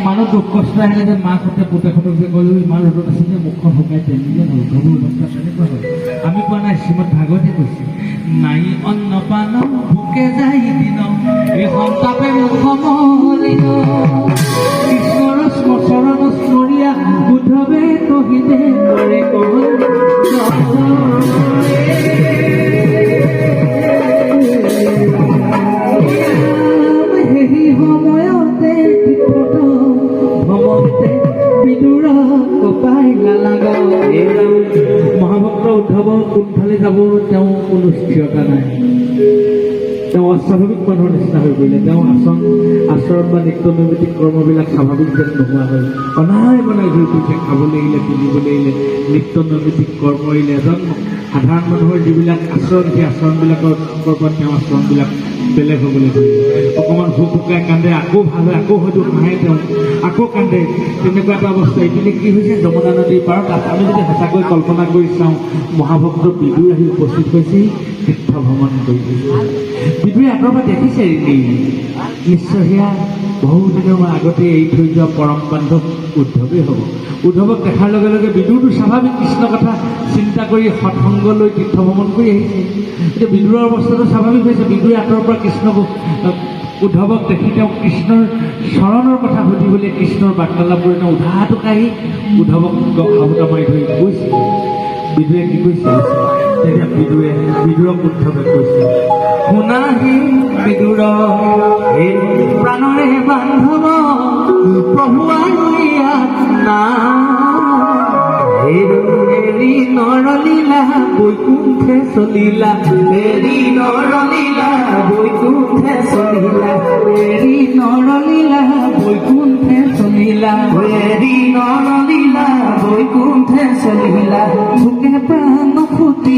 মানুহ দুখ কষ্ট আহিলে যে মাকহঁতে পুতেকহঁতক যে ক'লো ইমান ৰ'দত আছে যে মুখখন শুকাই তেনেকৈ হ'ল গৰু অৱস্থা তেনেকুৱা হ'ল। আমি কোৱা নাই, শ্ৰীমদ ভাগৱতে কৈছে, নাই অন্নপান ভোকে যায় দিন এই সন্তাপে মুখ মলিন কৃষ্ণৰ চৰণ স্মৰীয়া উদ্ধৱে কহিতে কৰে সেই সময়তে ভ্ৰমণতে বিদুৰ কপাই নালাগ। মহাভক্ত উদ্ধৱ কোনফালে যাব তেওঁ কোনো স্থিৰতা নাই। তেওঁ অস্বাভাৱিক মানুহৰ নিচিনা হৈ পৰিলে। তেওঁ আচৰণ বা নিত্য নৈমিত্তিক কৰ্মবিলাক স্বাভাৱিক যেন নোহোৱা হ'ল। অনাই বনাই ঘূৰি ফুৰিছে, খাবলৈ এৰিলে, পিন্ধিবলৈ এৰিলে, নিত্য নৈমিত্তিক কৰ্ম এৰিলে। এজন সাধাৰণ মানুহৰ যিবিলাক আচৰণ, সেই আচৰণবিলাকৰ ওপৰত তেওঁ আচৰণবিলাক বেলেগ হ'বলৈ ধৰিলে। অকণমান ভোক ভোকাই কান্দে, আকৌ ভাল হয়, আকৌ হয়তো হাঁহে, তেওঁ আকৌ কান্দে। তেনেকুৱা এটা অৱস্থা। এইপিনে কি হৈছে, যমুনা নদীৰ পাৰত আমি যদি সঁচাকৈ কল্পনা কৰি চাওঁ, মহাভক্ত বিদুৰ আহি উপস্থিত হৈছেহি, তীৰ্থ ভ্ৰমণ কৰি বিদুৰে আঁতৰৰ পৰা দেখিছে নিশ্চয় সেয়া বহুদিনৰ আগতে এৰি থৈ যোৱা পৰম বান্ধৱ উদ্ধৱেই হ'ব। উদ্ধৱক দেখাৰ লগে লগে বিদুৰটো স্বাভাৱিক কৃষ্ণ কথা চিন্তা কৰি সৎসংগ লৈ তীৰ্থ ভ্ৰমণ কৰি আহিছে। এতিয়া বিদুৰৰ অৱস্থাটো স্বাভাৱিক হৈছে। বিদুৰে আঁতৰৰ পৰা উদ্ধৱক দেখি তেওঁ কৃষ্ণৰ চৰণৰ কথা সুধিবলৈ কৃষ্ণৰ বাৰ্তালাপ কৰি তেওঁ উধাটোক আহি উদ্ধৱক আহুতা মাৰি ধৰি কৈছে। বিদুৰে কি কৈছে? তেতিয়া বিদুৰক উদ্ধৱে কৈছে, শুনা হে বিদুৰ, হে প্ৰাণৰে বান্ধৱ, প্ৰভু ইয়াত না হেৰি নৰলীলা বৈকুণ্ঠে চলিলা, হেৰি নৰলীলা বৈকুণ্ঠে চলিলা, হেৰি নৰলীলা বৈকুণ্ঠে চলিলা, হেৰি নৰলীলা বৈকুণ্ঠে চলিলা, ভোকে প্ৰাণ ফুটি